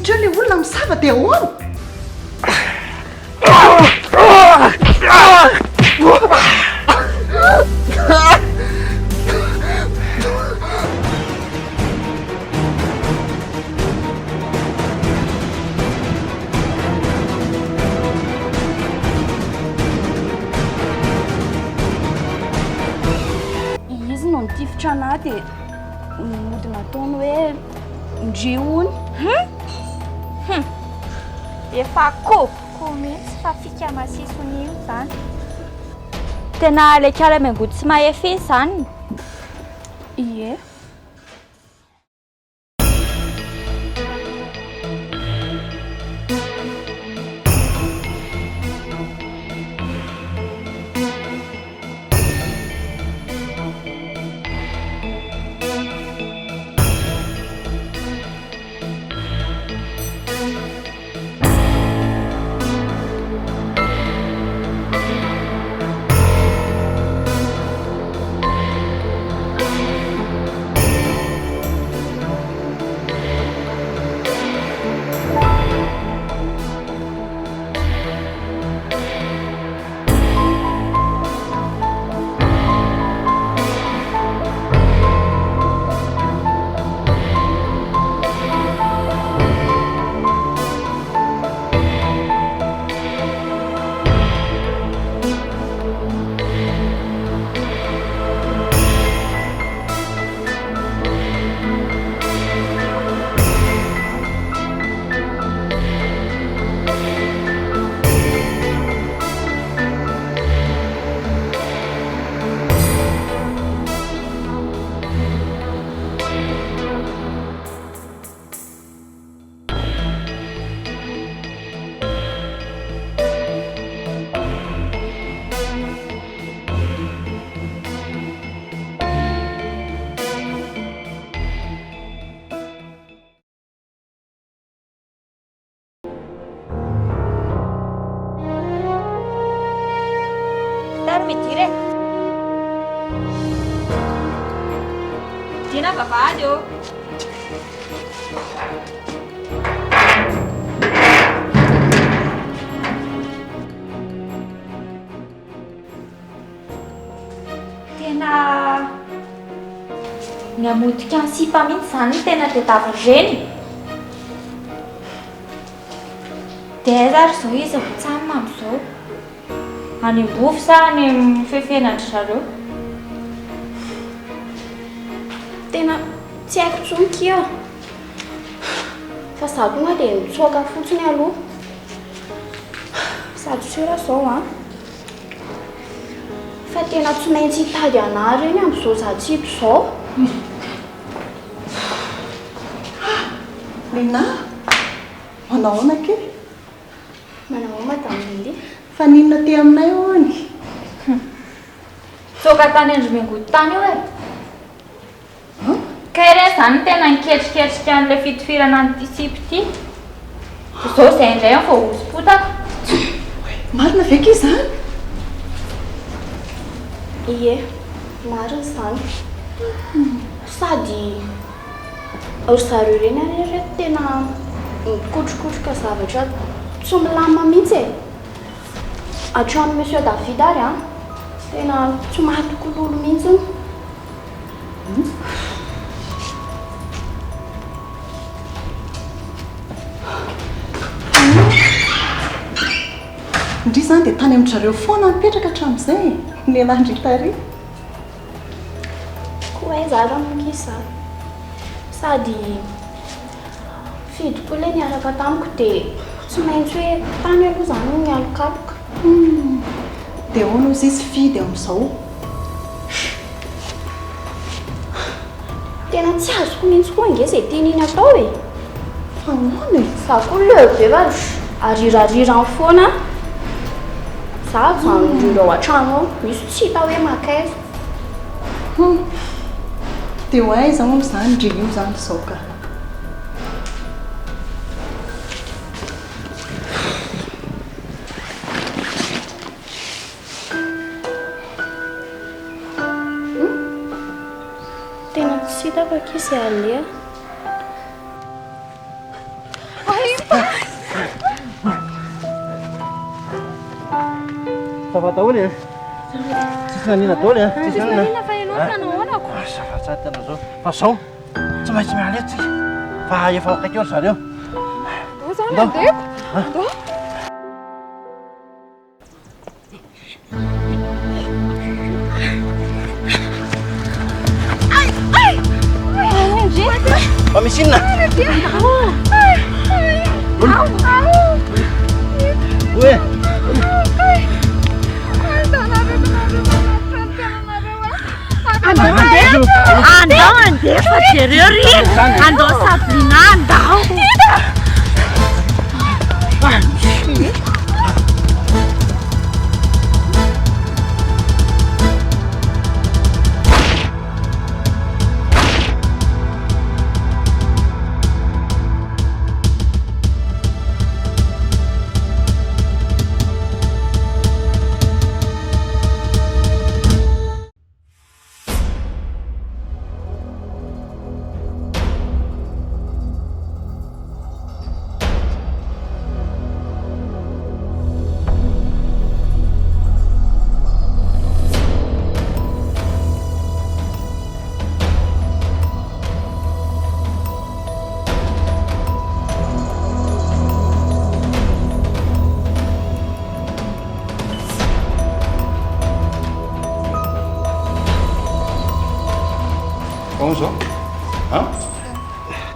miditra eo ilay olona misava dia ahoana? Izy no nitifitra anahy dia mody nataony hoe ndreony. Efa kôpoko mihitsy fa fika masisony io zany. Tena alekala miangody tsy mahefy zany. Ie. Mitiry Dina vavahady ô. Tena niamodika ny sipa mihitsy zany tena tedavy reny. Dia zary zao izy votsanina am'izao. Any ambofy sa any fefenandry zareo. Tena tsy haiko tsonky io. Fa za koa dia mitsoaka fotsiny aloha. Sady sera zao fa tena tsy maintsy hitady anahy reny amin'izao zatsito zao. Lena, manao ahoana ke? Manao madame Lily. Fa ninona te aminay hoany? Tsoaka tany andromiangody tany io e. Ka ireny zany tena niketriketrika an'ilay fitifirana an'ity ity. Izao izay indray vao hosi-potako. Marina ve ke izany? Ie, marina izany. Sady ry zareo ireny ary tena mikotrokotroka zavatra tsy milamina mihitsy e. Hatrany Monsieur David ary tena tsy mahatokololo mihitsy. Indri zany dia tany amin'ny zareo foana mipetraka hatramin'izay. Lelandry tary. Koa hoe zara mokisa. Sady fidy koa ilay niaraka tamiko dia tsy maintsy hoe tany aloha zany no mialokaloka. Dia ahoana ozy izy fidy amin'izao? Tena tsy azoko mihitsy koa nge izay tian'iny atao e. Fa ahoana e? Za koa lehibe vary arirarirany foana. Za zany indrindra ao an-trano ao, misy tsy hita hoe makaiza. Dia ho aiza moa izany ndre io zany izao ka? Tena tsy hita fa kisy alea. Ay, Tava-taoly tsisy nanina taoly tsisy nanina fa ianao fanaonako. Safatsy tena zao fa zao tsy maintsy miala eto tsika fa efa akaiky eo zareo. Do zao mandeko. Do. Fa misy inona? Oe! Andao andefa jereo ry! Andao Sabrina andao!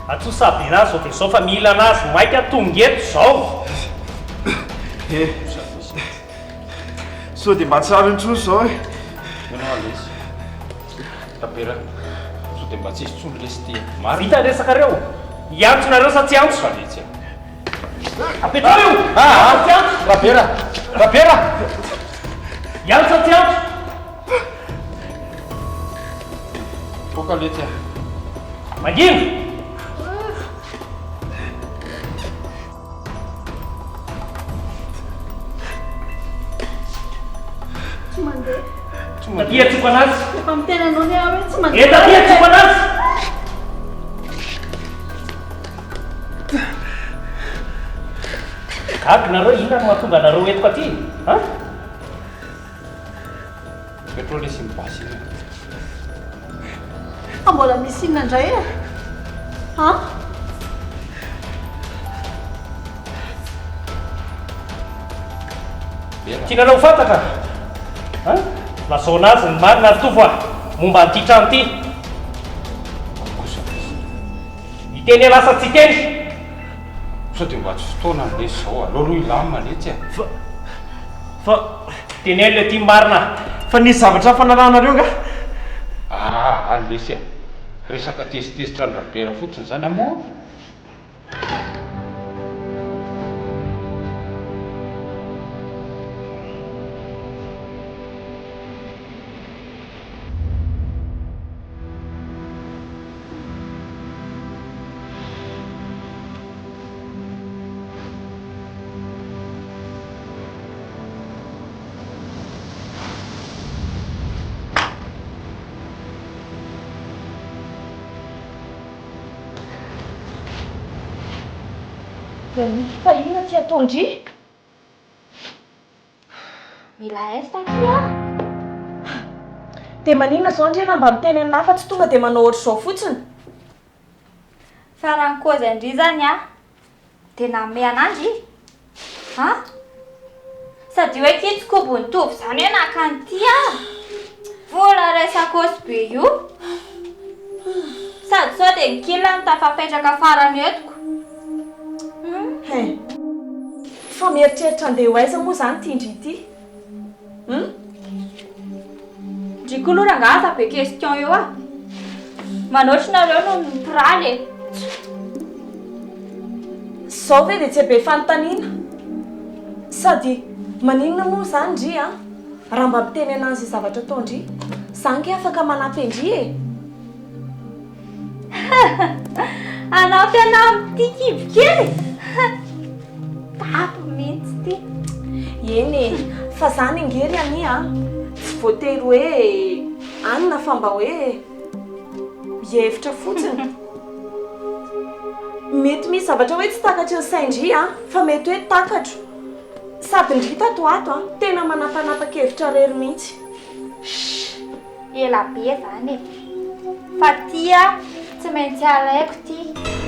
Atso Sabrina zao dia zao fa mila anazy mainka tongeto zao. So dia mba tsara intsony zao e. Ianao alesy. Rapera, so dia mba tsisy tsony lesy ty. Vita resaka reo. Iantsonareo sa tsy antso? Faletsy. Apetrareo! Tsy antso! Rapera! Rapera! Iantso sa tsy antso? Poka letsy. Mangino! Tatia tsoka anazy! Efa mitena anao ny aho hoe tsy mandeha. E tatia tsoka anazy! Gagy nareo inona no mahatonga anareo eto ka ty? Petrol lesy mibasy iny. Mbola misy inona indray e? Tianareo fantatra? Lazao anazy ny marina tovy momba an'ity trano ity. Iteny lasa tsy teny. So dia mba tsy fotoana lesy zao aloha ilamina letsy. Fa teneny le ty marina. Fa nisy zavatra fanarahanareo nga? Any lesy e. Resaka tezitezitra ny rapera fotsiny zany amoa. Fa inona tsy ataondry? Mila esta kia? Dia maninona zao ndrena mba miteny anahy fa tsy tonga dia manao ohatr'izao fotsiny? Fa raha ny kozy andry zany dia nanome ananjy. Sady hoe kitsikobony tovy zany hoe naka an'ity vola resakosy be io. Sady sao dia ny kilany tafapetraka farany etiko. Fa mieritreritra andeha ho aiza moa zany ty indry ity? Drikoloha rangaza be question eo manoatrinareo no mipiraly. Zao ve dia tsy be fanontaniana? Sady maninona moa zany ndry raha mba miteny anazy zavatra ataondry? Zange afaka manampy andry e. Anampy anahy amin'ity kibo kely. Tapo mihitsy ty. Eny fa zany ingery any tsy voatery hoe anina fa mba hoe hevitra fotsiny. Mety misy zavatra hoe tsy takatry ny saindry fa mety hoe takatro. Sady ndrita to ato tena manapanapa-kevitra rery mihitsy. Ela be zany e. Fa tia tsy maintsy alaiko ty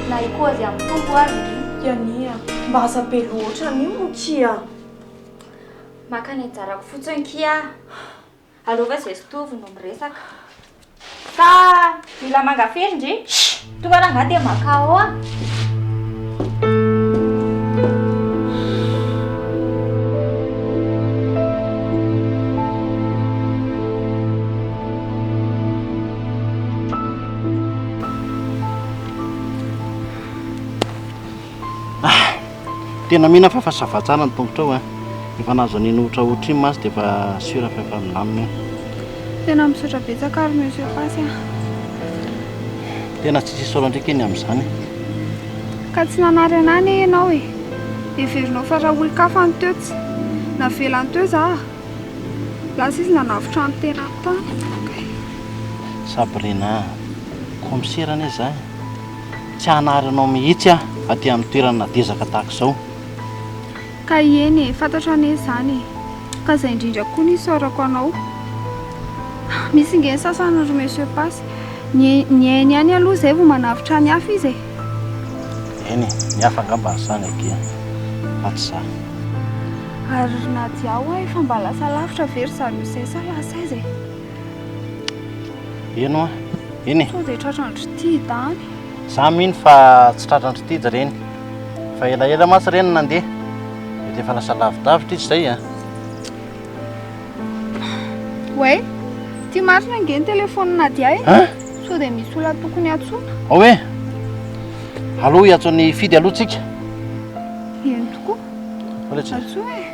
na ikozy amin'ny tombo ary. Iania, mba asa be loatra an'io kia. Makany anjarako fotsiny kia. Alova izay sitovy no miresaka. Fa mila mangafiry ndry. Tonga ranga dia maka ao a. Tena mina fa savatsana ny tongotra ao efa nazo ninotra ohatry iny masy dia efa sura fa efa milamina. Tena misotra betsaka ary monsieur Pasy Tena tsy sisy olo ndraiky eny amin'izany. ka tsy nanary anany ianao e. Heverinao fa raha olon-kafa ny teo tsy navelany teo za. Lasa izy nanavitra ny tena tany. Sabrina, komiserana izy tsy hanary anao mihitsy aty amin'ny toerana nadezaka tahaka izao. Ka ieny e, fantatra ane izany e. Ka izay indrindra koa ny isaorako anao. Misy ingeny sasany ry monsieur Pasy. Ny hainy ihany aloha izay vao manavitra ny hafa izy e. Eny, ny hafa angamba izany akia. Fa tsy za. Ary na diao efa mba lasa lavitra very zareo izay sa lasa izy e. Eno eny. Sao dia tratrandry ty dany. Za mino fa tsy tratrandry ty reny. Fa elaela masy reny nandeha. Dia efa lasa lavidavitra izy izay Wey, ty marina ingeny telefôny Nadia e. Sao dia misy olona tokony atsoina. Hoe, aloha hiatsony fidy aloha tsika. Eny tokoa. Atso e.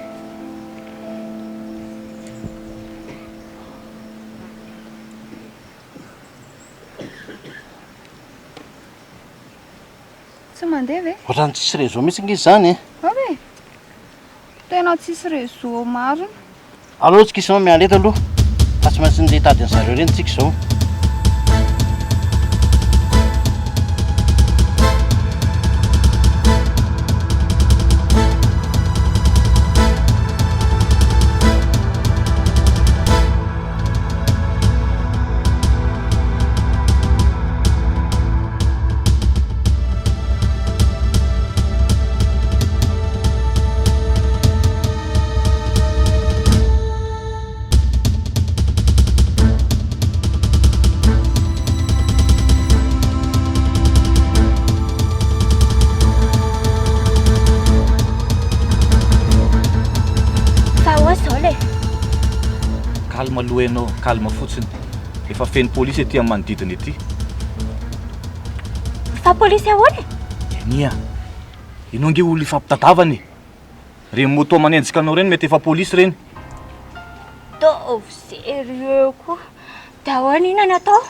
Tsy mandeha ve? Ohatrany tsisy réseau mihitsy ngizy zany e. Ve? Tena tsisy réseau marina. Aloha tsika isanao mialeta aloha. Fa tsy maintsy ndeha hitady an'zareo reny tsika izao. Kalma aloha ianao, kalma fotsiny. Efa feno polisy ety amin'ny manodidina ety. Fa polisy ahoana? Nia, ianao nge olo ifampitadavany. Reny moto manenjika anao reny mety efa polisy reny. Dovy sérieux koa. Da ahoana ina natao?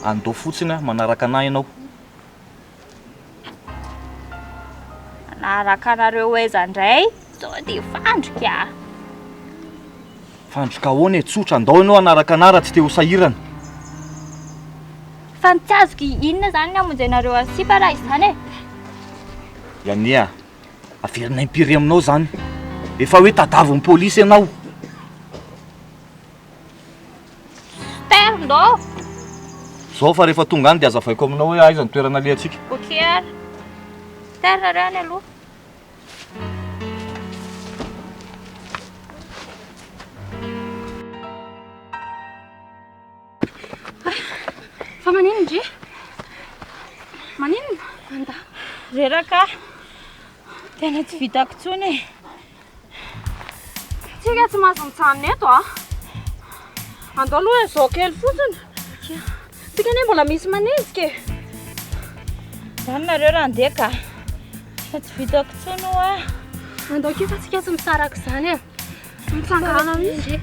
Andao fotsiny manaraka anahy ianao. Manaraka anareo aiza indray? Sao dia fandrika. Fandroka ahoana e, tsotra andao ianao anaraka anara tsy te ho sahirana. Fa ny tsy azoko inona zany ny amonjenareo asipa raha izany e. Iania, averina impiry aminao zany. Efa hoe tadavon'ny polisy ianao. Sterndao. Zao fa rehefa tonga any dia azavaiko aminao hoe aiza ny toerana alehantsika. Ok ary. Sterna reo any aloha. Fa manino ndry? Manino? Anda. Reraka. Tena tsy vitako tsony e. Tsika tsy mahazo mitsanona eto a. Andao aloha izao kely fotsiny. Tsika ane mbola misy manenjika e. Zany nareo raha andeha ka. Tsy vitako tsony a. Andao ke fa tsika tsy misaraka izany e. Mitsangana mihitsy.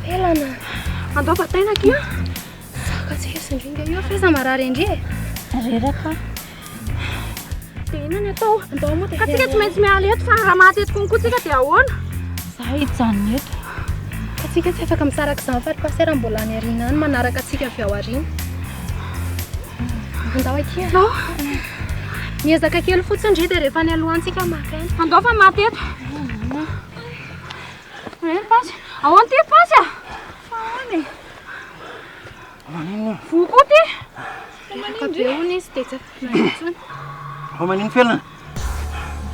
Elana. Andao bataina kia. Saka tsy hesindringa io fa iza marary indri e. Reraka. Dia inona ny atao? Andao moa ka tsika tsy maintsy miala eto fa raha maty eto konkoa tsika dia ahoana? Za hijanona eto. Ka tsika tsy afaka misaraka izany fa ry pasera mbola any ariana any manaraka tsika avy ao ariana. Andao akia. Miezaka kely fotsiny dre dia rehefa ny alohantsika maka ainy. Andao fa maty eto. Pasy. Ahoana ty pasy a? Faony. Voko ty. Reraka be hono izy dia tsy maitsony. Fa manino felana?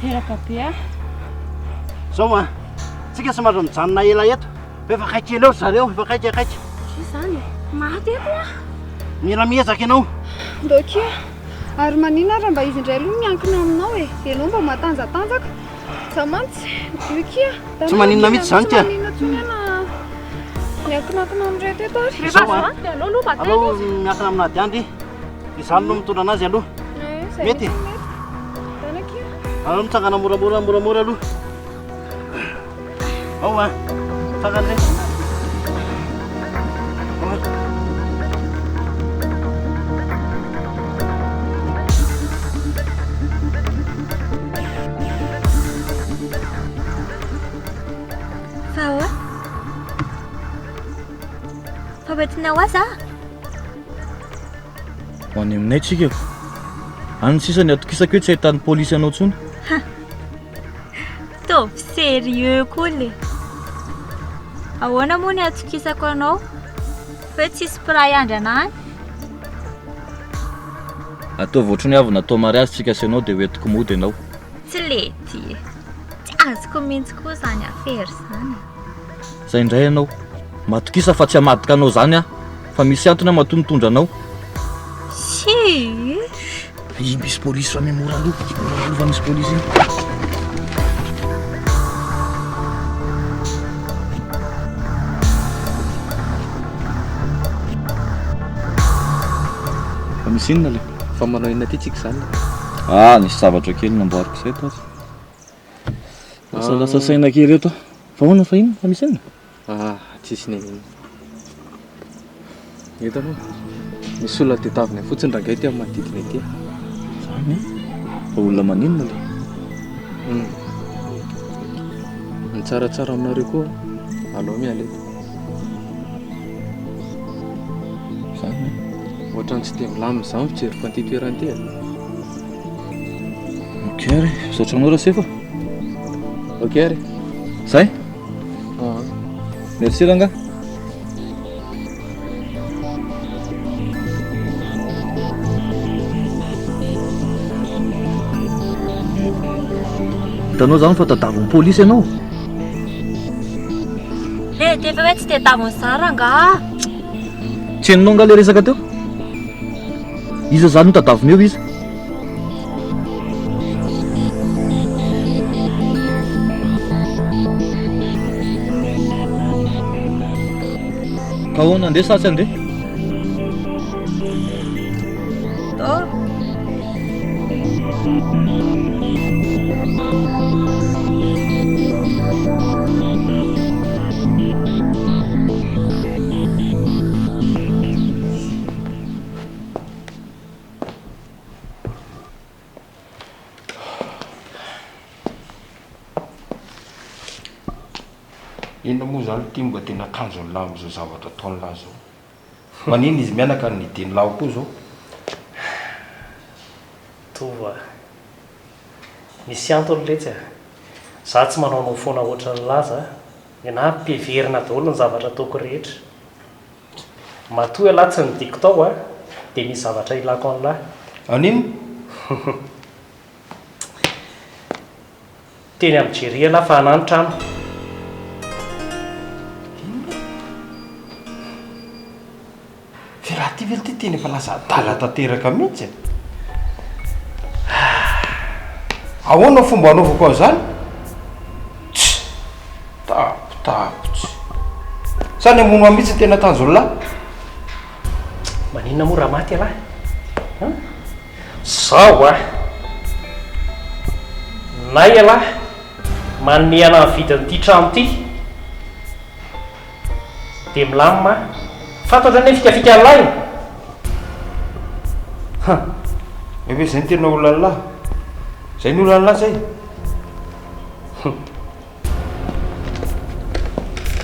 Reraka be a. Zao a, tsika somary mijanona ela eto. Efa kaiky ela eo zareo, efa kaiky. Izany Maty eto a. Mila miezaka ianao. Ndokia. Ary manina raha mba izy indray aloha miankina aminao e. Ianao mba matanjatanjaka. Za mantsy Ndokia. Tsy maninona mihitsy zany tia. Maninona tsony ana. Miankinakina amin'ireo teto ary. Zao a, alao miankina amina diandry. Izany no mitondra anazy aloha. Mety? Alao mitsangana moramora aloha. Ao a, tsangana re. Fa betinao aza? Ho any aminay tsika. Any sisany atokisako hoe tsy ahitany polisy anao tsony. Tov sérieux koa le. Ahoana moa ny atokisako anao? Fa tsisy piray andry anany. Ataovy ohatrany avy natao mariazy tsika sy anao dia hoentiko mody ianao. Tsy lety. Tsy azoko mihitsy koa zany affaire zany. Zay indray ianao. Matokisa fa tsy hamadika anao zany a. Fa misy antony mahatonitondra anao. Misy polisy fa memora aloha. Fa misy polisy iny. Fa misy inona le? Fa manao inona ty tsika zany? Nisy zavatra kely namboariko izay tato. Lasa saina kely eto. Fa ahoana fa inona? Fa misy inona? Tsisy nenina. Hitanao? Misy olona tetavina fotsiny rangay ty amin'ny manodidina ety. Zany fa olona maninona le? Ny tsaratsara aminareo koa alao miala eto. Zany ohatrany tsy dia milamina izany fijeriko an'ity toerana ity. Ok ary, saotranao raha sefa. Ok ary. Zay? Merci ranga. Hitanao zany fa tadavon'ny polisy ianao. Efa hoe tsy tedavony zany ranga. Tsy hainao nga le resaka teo? Iza zany no tadavony eo izy? Ka ahoana andeha sa tsy andeha? Inona moa zany ty mba tena akanjo ny lahy am'izao zavatra ataony lahy zao. Manino izy mianaka ny diny lahy koa zao. Tova. Misy antony letsy a. Za tsy manao no foana ohatran'ny laza. Iana mpiverina daholo ny zavatra ataoko rehetra. Matoa lahy tsy ny diko tao a. Dia misy zavatra ilako an'lahy. Anino? Teny amin'ny Jeria lahy fa hanany trano. Raha ty velo ty teny efa lasa adala tanteraka mihitsy. Ahoana fomba anaovako an'izany? Tsy tapotapotsy. Sany amono mihitsy tena tanjololahy. Maninona moa raha maty lahy? Zao a. Nay lahy manehana ny vidin'ity trano ity. Dia milamina. Fantatra ny fikafika lahy. Efe zay ny tena olona lahy. Zay ny olona lahy zay.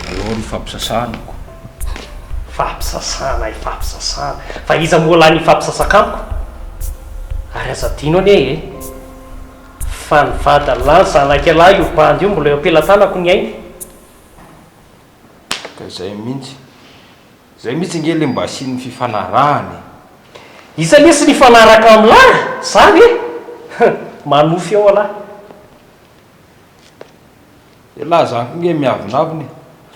Alao ny fampisasanako. Fampisasana. Fa iza moa lahy ny fampisasakamiko? Ary aza dino anie e. fa nivadalany zanaka lahy io bandy io mbola eo ampelantanako ny ainy ka zay mihitsy nge le mba asian'ny fifanarahany isany ny fanaraka amin'lahy zany manofy ao alahy lahy zaniko nge miavinaviny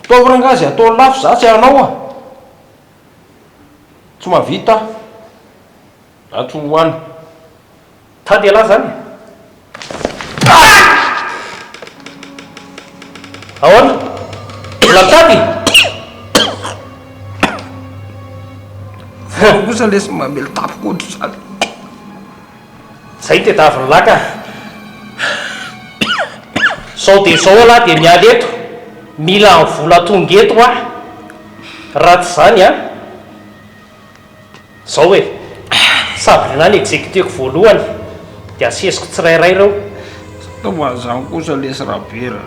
fitaovrangazy atao lafo za tsy anao tsy mavita ato hoany tady alahy zany ahoana latady kosa lesy mamely tapokodro zany zay tedaviny laka sao de sao alahy de mialy eto mila ny vola tonga eto raha tsy zany zao hoe sabrinany exécuteko voalohany de asesiko tsirairay reo zany kosa lesy rabera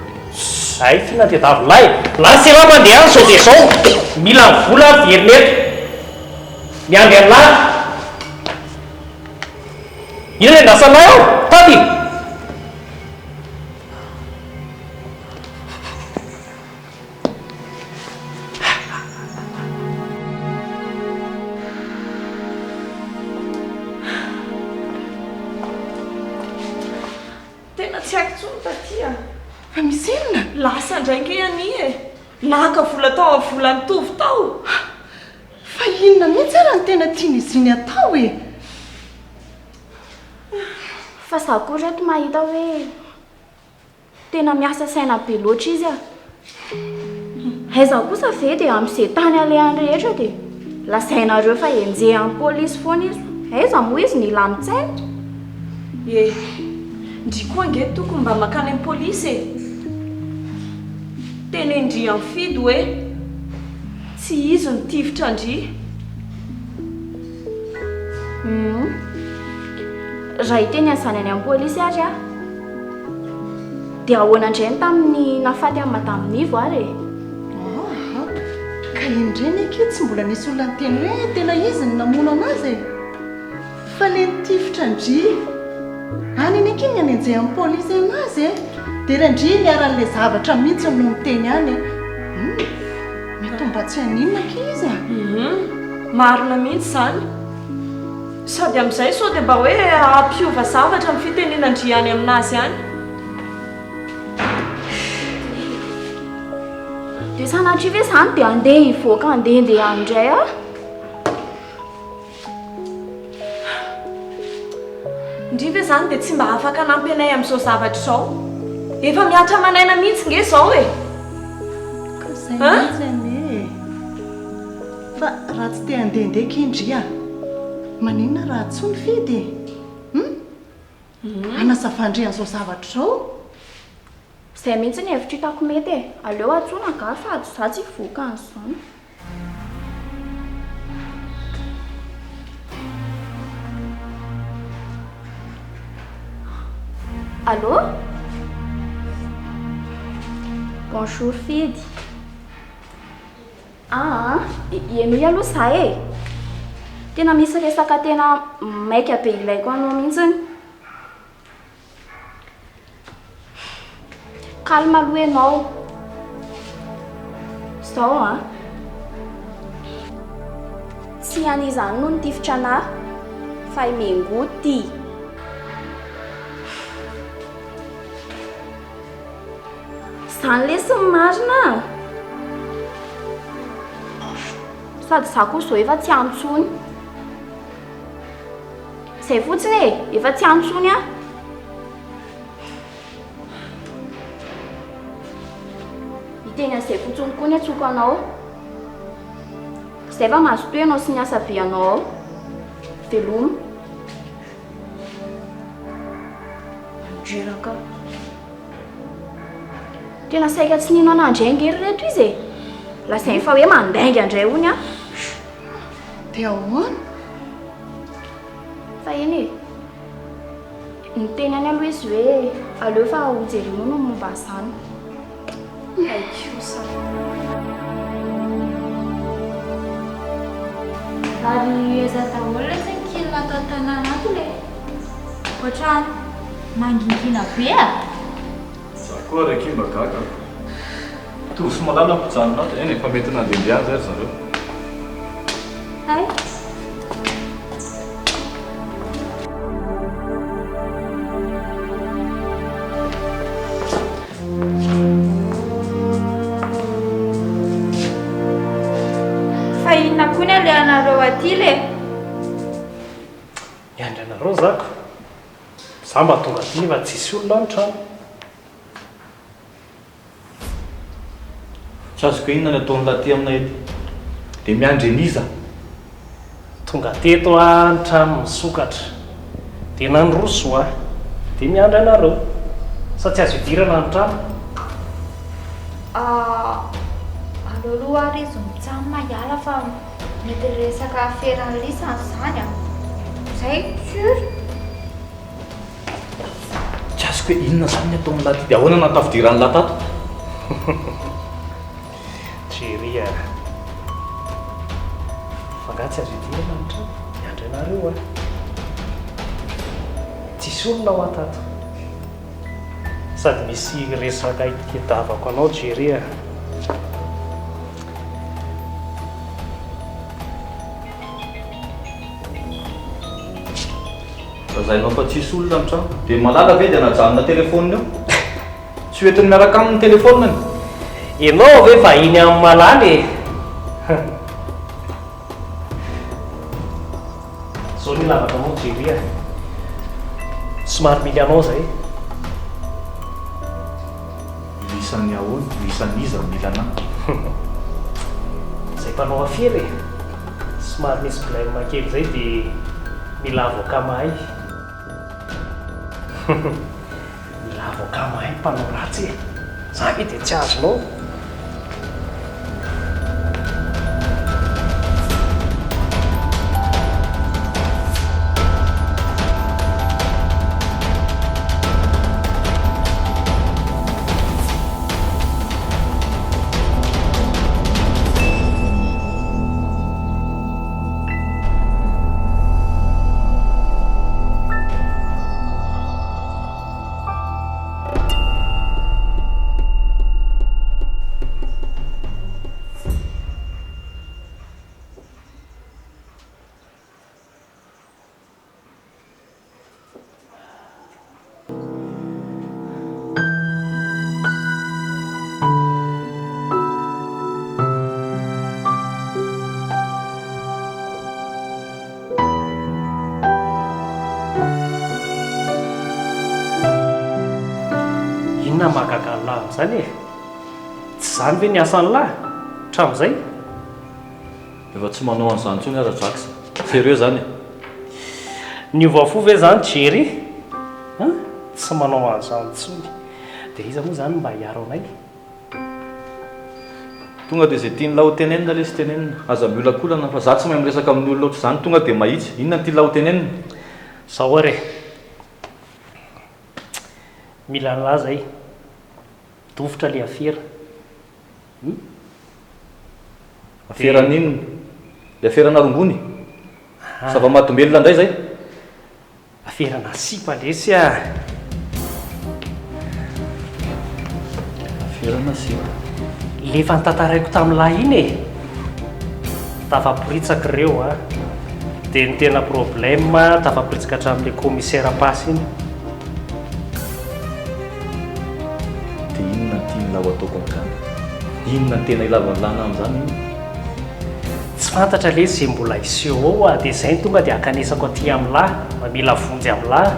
ay fina tedavinahy lasela mandeha sao de sao mila ny vola verineto miandy amin'lahy ina le ndasanao tady tena tsy haiko tsony tatya fa misy inona lasa ndrainge ani laka vola tao amin'ny vola nitovy tao fa inona mihitsy raha ny tena tiany iziny atao fa za koa reto mahita hoe tena miasa saina be loatra izy aiza kosa ve dia amin'izay tany alehany rehetra dia lasainareo fa enjehan'ny polisy foana izy aiza moa izy ny lamitsaina ndry koa nge tokony mba makany amin'ny polisy tena indry amin'ny fidy hoe tsy izy ny tivitra ndry raha hiteny an'izany any amin'ny polisy ary dia ahoana indrainy tamin'ny nafaty amin'ny madaminivo ary ka indreny ake tsy mbola nisy olona ny teny hoe tena izy ny namono anazy fa le nitifitra ndry any any ake ny anenjeh amin'ny polisy anazy dia raha ndry niaran'ilay zavatra mihitsy no miteny any mety mba tsy haninona ake izy marina mihitsy zany sady amin'izay sao dia mba hoe ampiova zavatra amin'ny fitenenandry any aminazy any dia sanatria ve zany dia andeha hivoaka andehandeha andray ndry ve zany dia tsy mba afaka nampy anay amin'izao zavatra izao efa miatra manaina mihitsy nge zao ka zay mihitsy ane fa raha tsy te andehandeha indry maninona raha tsy ny fidy anazavandre an'izao zavatra izao izay mihitsy ny hevitra hitako mety aleo atsona ga sady za tsy voaka an'izany allô bonjour fidy eno aloha za tena misy resaka tena maika be ilaiko anao mihitsiny kalma aloha ianao zao tsy an'izany no nitifitra anahy fa imengoty zany lesy ny marina sady za koa zao efa tsy antsony zay fotsiny efa tsy antsony hiteny an'izay fotsiny koa ny atsoko anao zay fa mazotoy ianao sy niasa be anao ao veloma andreraka tena saika tsy nino anandray angery reto izy lazay fa hoe mandainga andray hony dia ahoana fa eny niteny any aloha izy hoe aleo fa hojerenao no momba zany aikosa ary eza daholo le tsy nikilina atao tanàna ato le ohatrany mangingina be a. Za koa reky mba gaga. Tu sy malala mpijanona eny efa mety nandehandeha zay zareo. Hay. Fa inona koa ny alehanareo aty le? Miandry anareo zako. Za mba tonga aty nefa tsisy olona ny trano. Tsy azoko inona ny ataon'ny laty aminay ety. Dia miandry eniza. Tonga teto a ny trano misokatra. Dia nandroso a. Dia miandry anareo. Sa tsy azo idirana ny trano. Aloaloha ary izy mitsamo mahiala fa mety resaka feran'ny lisany izany a. Zay sûr. Tsy azoko hoe inona zany ny ataon'ny laty. Dia ahoana natafidiran'ny latato? Jery a. Fa nga tsy azo idirana ny trano. Miandry anareo a. Tsisy olona ao atato. Sady misy resaka itadiavako anao Jery a. Razainao fa tsisy olona ny trano. Dia malala ve dia najanona telefonina eo? Tsy hoentiny miaraka amin'ny telefoniny. Ianao ve vahiny amin'ny malaly? Zao ny lavaka anao Jery a. Somary mily anao zay. Lisan'ny ahoana, lisan'ny iza mila anahy. Zay mpanao afery. Somary misy problème kely zay dia mila avoka mahay. Mila avoka mahay mpanao ratsy. Za ve dia tsy azonao. Inona mahagaga ny lahy amin'izany e? Tsy izany ve ny asan'ny lahy hatramin'izay? Efa tsy manao an'izany intsony aza Jaksa. Sérieux zany e. Niova fo ve zany Jery? Tsy manao an'izany intsony. Dia iza moa zany mba hiaro anay? Tonga dia izay tiany lahy ho tenenina le sy tenenina. Aza miolakolana fa za tsy mahay miresaka amin'ny olona ohatr'izany. Tonga dia mahitsy. Inona ny tia lahy ho tenenina? Zao ary. Mila lahy zay. Dofotra le afera. Afera n'inona? Le aferana rongony? Zava-matombelona indray zay? Aferana sipa lesy a. Aferana sipa. Lefa nitantaraiko tamin'ny lahy iny e. Tafaporitsaka ireo a. Dia ny tena problème tafaporitsaka hatramin'ilay commissaire pasy iny. Dia inona ny tiany lahy ho ataoko amin'izany? Inona ny tena ilavan'ny lahy amin'izany iny? Tsy fantatra le izay mbola iseho ao a. Dia izay tonga dia akanesako aty amin'ny lahy. Mba mila vonjy amin'ny lahy.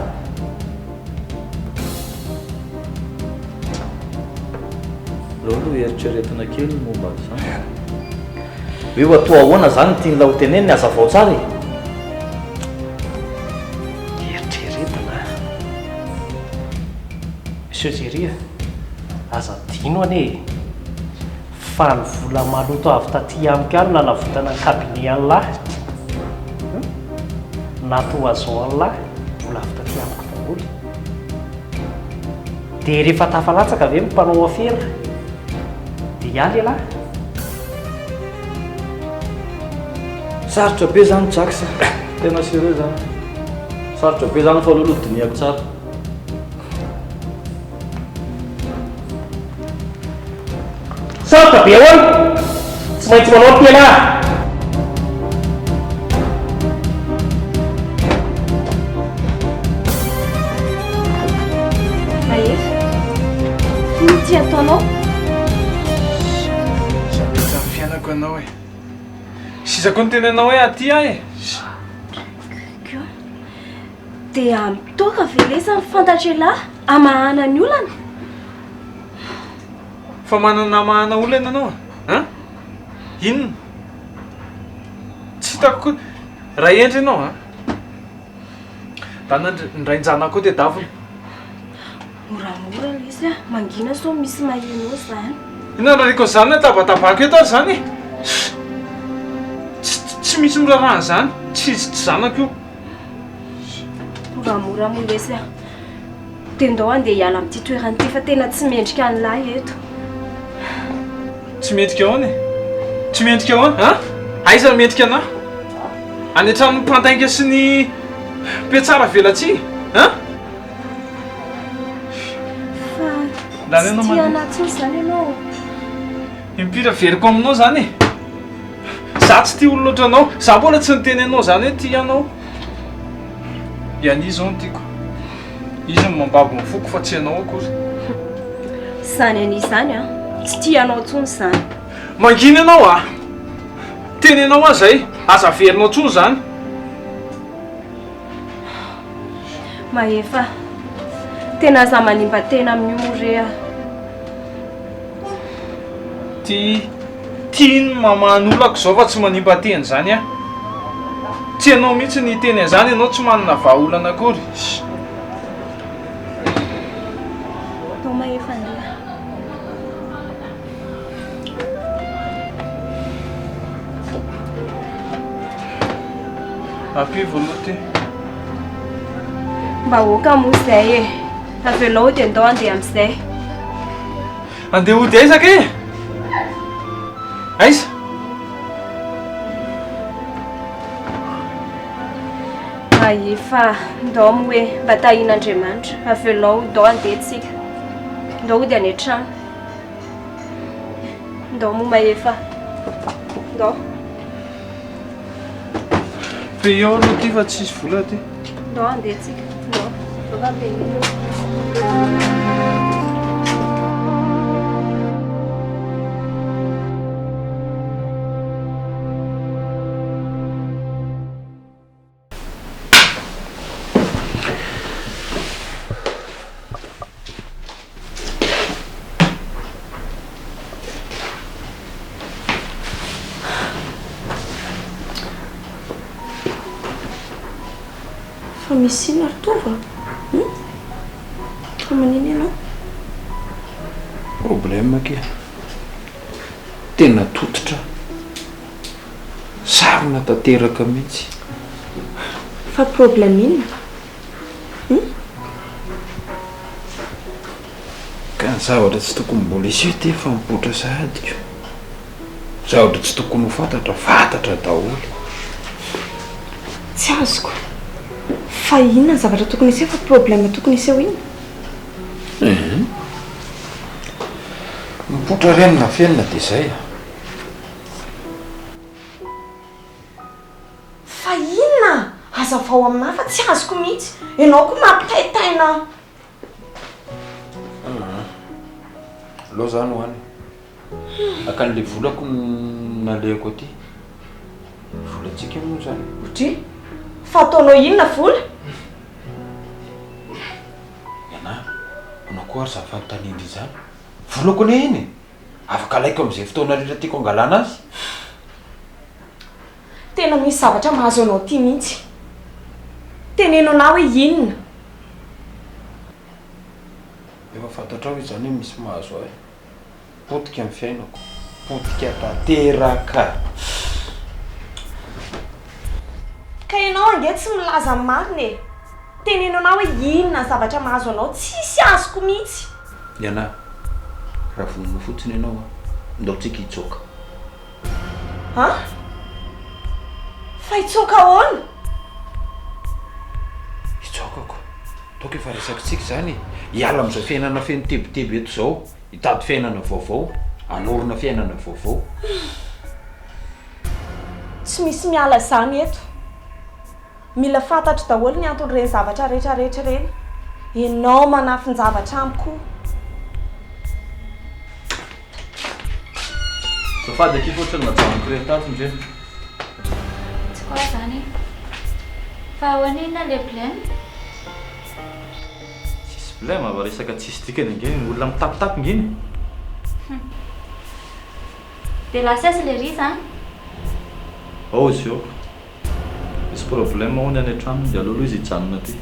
Aleo aloha eritreretina kely momba izany. Hoe ho atao ahoana zany ny tiany lahy ho teneniny hazavao tsara e. Eritreretina. Monsieur Jery, aza dino ane. Fa ny vola maloto avy taty amiko any nalavotana ny cabinet any lahy. Nato azao any lahy. Vola avy taty amiko daholo. Dia rehefa tafalatsaka ve mpanao afera? Dia hialy lahy. Sarotra be zany Jaksa. Tena sérieux zany. Sarotra be zany fa aloha dinihako tsara. ka be ahoana tsy maintsy manao tena ty ataonao Sa fianako anao e sisako ny tenanao hoe aty ah e dia mitoka velesa fantatra lahy amahana ny olana fa manana mahana olana anao a inona tsy hitako koa raha endry ianao a da ndrainjana koa dia davina moramora le izy a mangina so misy maheno zany inanariko zany na tabatabako eto azy zany tsy misy mirarahana zany tsy zanako io moramora moa lesy a dia ndao andeha hiala amin'ity toeran'ity fa tena tsy mendrika ny lahy eto tsy mendrika ahoana e tsy mendrika ahoana aiza mendrika anahy any an-trano mpantainga sy ny mpiatsara velatsy tianatsiny zany ianao impira veriko aminao zany e za tsy tia olo loatra anao za mbola tsy niteny anao zany hoe tia anao iany zao no tiako izy ny mambabo mifoko fa tsy anao akory zany ani zany a tsy tianao tsony zany mangina ianao a teny anao azay aza averinao tsony zany mahefa tena za manimba tena amin'ny ore a tiany mamahan'olako zao fa tsy manimba teny zany a tsy anao mihitsy ny teny an'izany ianao tsy manana vahaolana akory to mahefa ndeha apivo aloha ty mba hoaka moa zay e avelao dia ndao andeha amin'izay andeha ody aizaka e aiza efa ndao mo hoe mba tahin'Andriamanitra avelao ndao andeha tsika ndao ody any an-trano ndao mo mahefa ndao be eo aloha ty fa tsisy vola ty ndao andeha tsika ndao ava be fa misy ina ritova fa maniny ianao problème ke tena tototra sarina tanteraka mihitsy fa problème inona ka ny zavatra tsy tokony mbola isy ty fa mipotra sahadiko zavatra tsy tokony ho fantatra daholo tsy azoko fa inona ny zavatra tokony iseo fa problème tokony iseo inona mipotra renina fiainina dia zay fa inona aza vao aminahy fa tsy azoko mihitsy ianao koa mampitaitaina aloha zany ho any akan'le volako nalehako aty volantsika moa zany otry fa ataonao inona vola iana anao koa ary zafantanindry zany volako ane iny afaka alaiko am'izay fotoana rehetra tiako angalana azy tena misy zavatra mahazo anao ty mihitsy teneno na hoe inona efa fantatra hoe zany hoe misy mahazo ahy potika amin'ny fiainako potika tanteraka ka ianao ange tsy milaza marina e teneno na hoe inona zavatra mahazo anao tsisy azoko mihitsy iana raha vonona fotsiny ianao ndaotsika hitsoka fa hitsoka ahoana hitsokako toka efa resakitsika zany hiala am'izao fiainana feno tebiteby eto zao hitady fiainana vaovao anorona fiainana vaovao. Tsy misy miala zany eto. Mila fantatro daholo ny anton'ireny zavatra rehetrarehetra reny. Ianao manafinjavatra amiko. Safady akio fotsiny najanoko rehetra tato ndre. Tsy koa zany. Fa ahoanina le blème? Tsisy blème va resaka tsisy dikany ngeny olona mitapitapy ngeny. De la cesse le riz zany? Ao izy eo. Misy problème ao ny any an-trano dia alolo izy hijanona aty.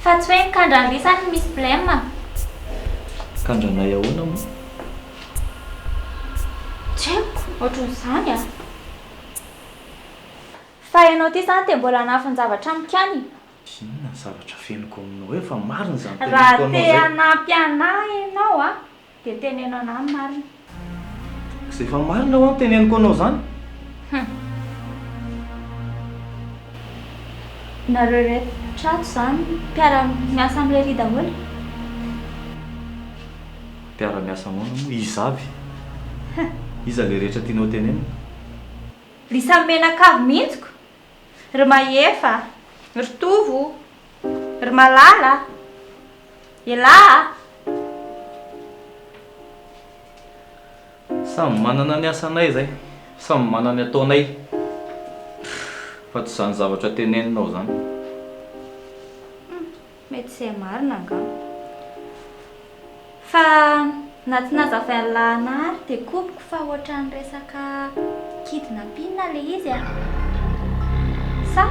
Fa tsy hoe nikandra riz zany misy blème? Kandranay ahoana moa? Tsy haiko, ohatran'izany a. Fa ianao ty zany dia mbola nafinjavatra amiko-any. Inona ny zavatra feniko aminao hoe fa marina zany Raha te hanampy anahy ianao a, dia tenenao anahy ny marina. Izay efa marina ho teneniko anao zany. Nareo rehetra zany mpiara-miasa amin'ilay riz daholo? Mpiara-miasa moana moa izavy. Iza le rehetra tianao tenenina? Ry samy menakavy mihitsiko, ry mahefa, ry tovo, ry malala, elahy. Samy manana ny asanay zay, samy manana ny ataonay. Fa tsy zany zavatra teneninao zany. Mety izay marina nga. Fa na tsy nazavain'ny lahinary dia kopiko fa ohatran'ny resaka kidnapping le izy a. Sa?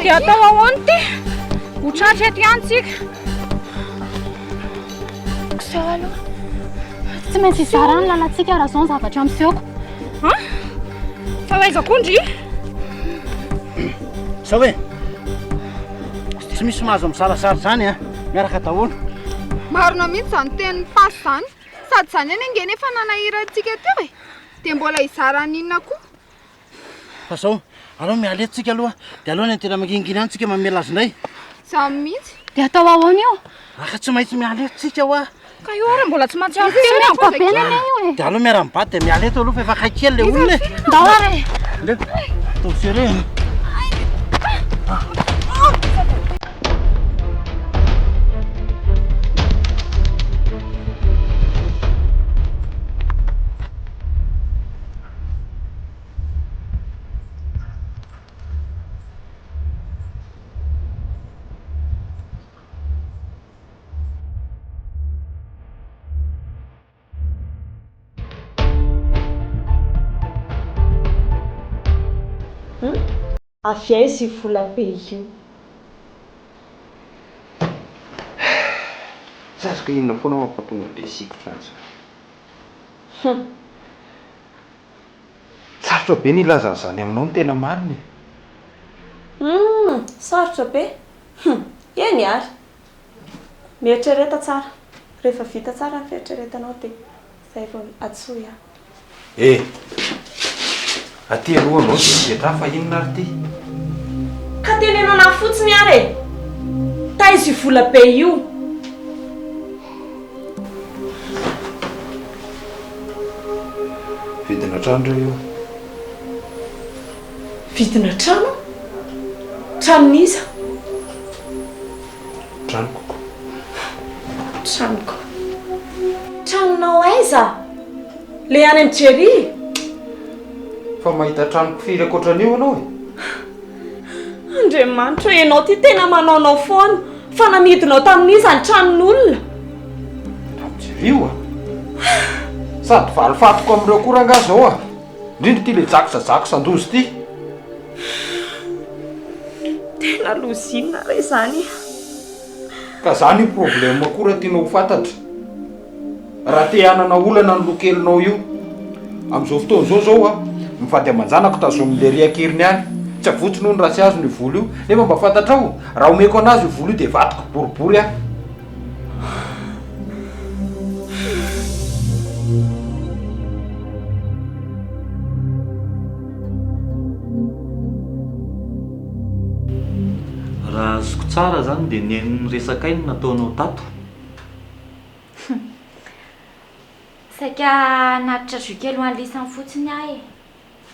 Dia atao ahoana ty? Ho tratra eto ihany tsika. Kiseho aloha. Tsy maintsy hizara ny lalantsika raha izao ny zavatra misehoko. Fa aiza koa ndry? Sa hoe tsy misy mahazo misalasary zany a, miaraka daholo. Marina mihitsy zany tenin'ny pasy zany. Sady zany any angeny efa nanahirantsika teo e. Dia mbola hizara n'inona koa. Fa zao, alao miala eto tsika aloha. Dia aloha ny antena mangingina any tsika mamela azinay. Za mihitsy. Dia atao ahoana io? Aka tsy maintsy miala eto tsika hoa. Ka io ary mbola tsy mahatsiaro io e. Dia aloha miara-mibady dia miala eto aloha fa efa kaikely le olona e. Ndao ary. Atao seré. Avy aiza io vola be io? Sasiko inona foana mampatonga an'ilay sikotra azy. Sarotra be ny ilaza an'izany aminao ny tena marina. Sarotra be. Eny ary. Mieritrereta tsara. Rehefa vita tsara ny fieritreretanao dia izay vao atsoy aho. Aty aloha anao dia mietra fa inona ary ty? Ka tenenao anahy fotsiny ary e. Taiza io vola be io? Vidina trano ireo io. Vidina trano? Tranon'iza? Tranoko. Tranoko. Tranonao aiza? Le any amin'ny Jery? Fa mahita tranoko firy ankoatran'io anao e? Andriamanitra, ianao ty tena manaonao foana fa namidinao tamin'iza ny tranon'olona. Tamin'ny io a? Sady valifatoko amin'ireo koranga zao a. Indrindra ty le jakosajakosa andozy ty. tena lozina ray zany. Ka zany problème akory tianao ho fantatra. Raha te hanana olana ny lokelinao io amin'izao fotoana izao zao mivady aman-janako tazomin'le riakeriny any. Tsy avotsy noho ny raha tsy azo ny volo io. Nefa mba fantatrao, raha omeko anazy io volo io dia vatiko boribory aho. Raha azoko tsara zany dia niain'ny resakainy nataonao tato. Saika natitra zokely ho an'lisany fotsiny ahy e.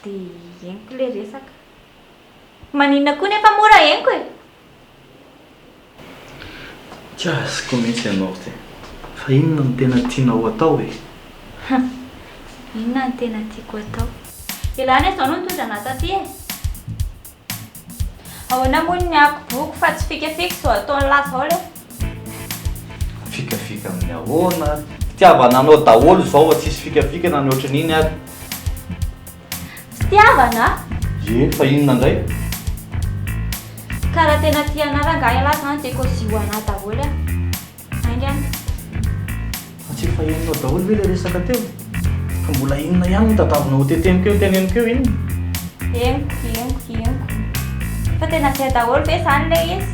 Dia henoko le resaka. Maninona koa nefa mora henoko e. Tsy azoko mihitsy ianao ty. Fa inona no tena tianao atao e? Inona no tena tiako atao? Ilany izao no nitondra anao taty e. Ahoana moa ny akoboky fa tsy fikafika zao ataony lahy zao le. Fikafika amin'ny ahoana? Fitiavana anao daholo zao tsisy fikafika na ny ohatran'iny ary. Fitiavana? Ye, fa inona indray? Karaha tena tiana rangahy lahy zany dia koziho anao daholo a. Angany. Fa tsy fahenonao daholo ve le resaka teo? Fa mbola inona ihany no tadavinao teteniko eo teneniko eo iny? Henoko. Fa tena tia daholo ve zany le izy?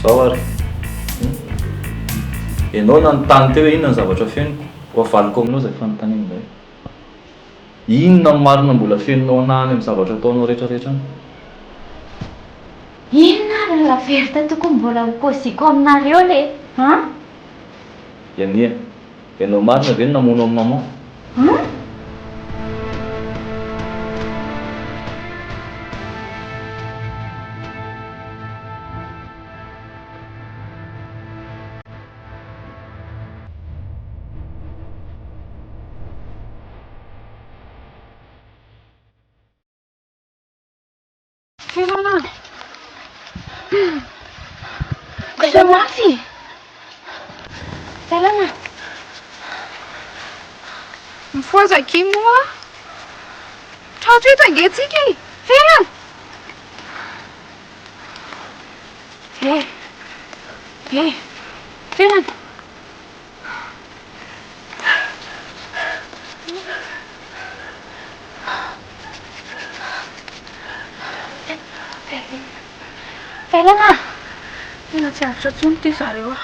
Zao ary. Ianao nanontany teo hoe inona ny zavatra fenoko? Ho avaliko aminao izay fanontaniana indray. Inona ny marina mbola fenonao anahany amin'ny zavatra ataonao rehetrarehetra any? Inona ary la verita tokony mbola koziko aminareo le? Iania, ianao marina ve no namono amin'ny maman? Bisa mafy. Salama. Mifoza moa. Tratra eto angetsika e. Fena. Fena. Felana. Ina tsy aritra tsony ty zareo.